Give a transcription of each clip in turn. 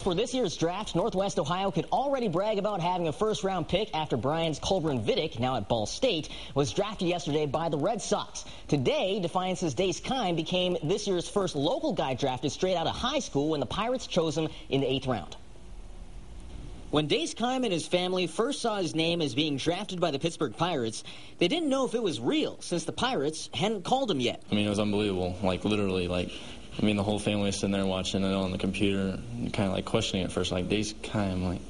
For this year's draft, Northwest Ohio could already brag about having a first-round pick after Brian's Colburn Vidic, now at Ball State, was drafted yesterday by the Red Sox. Today, Defiance's Dace Kime became this year's first local guy drafted straight out of high school when the Pirates chose him in the 8th round. When Dace Kime and his family first saw his name as being drafted by the Pittsburgh Pirates, they didn't know if it was real, since the Pirates hadn't called him yet. I mean, it was unbelievable, literally, I mean, the whole family was sitting there watching it on the computer, kind of questioning it first, Dace Kime, and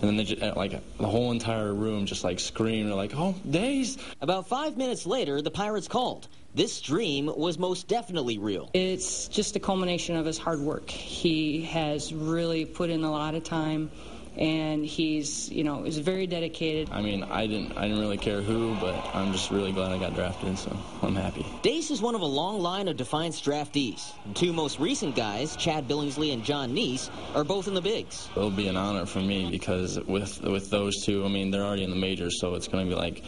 then they just, the whole entire room just screamed, oh, Dace! About 5 minutes later, the Pirates called. This dream was most definitely real. It's just a culmination of his hard work. He has really put in a lot of time, and he's, is very dedicated. I mean, I didn't really care who, but I'm just really glad I got drafted, so I'm happy. Dace is one of a long line of Defiance draftees. The two most recent guys, Chad Billingsley and John Neese, are both in the bigs. It'll be an honor for me because with those two, I mean, they're already in the majors, so it's going to be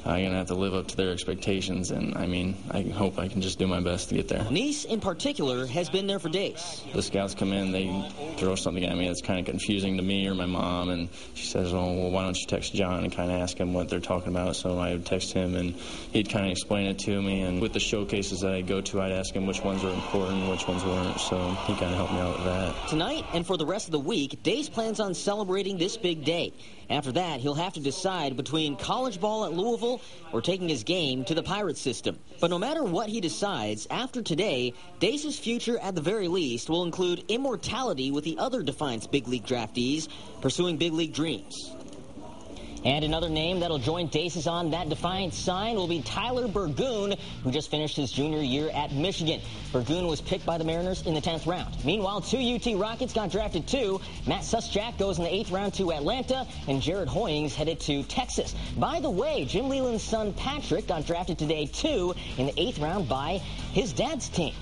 I'm going to have to live up to their expectations, and I mean, I hope I can just do my best to get there. Neese, in particular, has been there for Dace. The scouts come in, they throw something at me that's kind of confusing to me or my mom, and she says, oh, well, why don't you text John and kind of ask him what they're talking about? So I would text him, and he'd kind of explain it to me, and with the showcases that I go to, I'd ask him which ones are important, which ones weren't, so he kind of helped me out with that. Tonight, and for the rest of the week, Dace plans on celebrating this big day. After that, he'll have to decide between college ball at Louisville or taking his game to the Pirates system. But no matter what he decides, after today, Dace's future at the very least will include immortality with the other Defiance big league draftees pursuing big league dreams. And another name that'll join Dace's on that Defiance sign will be Tyler Burgoon, who just finished his junior year at Michigan. Burgoon was picked by the Mariners in the 10th round. Meanwhile, 2 UT Rockets got drafted too. Matt Suschak goes in the 8th round to Atlanta, and Jared Hoyings headed to Texas. By the way, Jim Leland's son Patrick got drafted today too in the 8th round by his dad's team.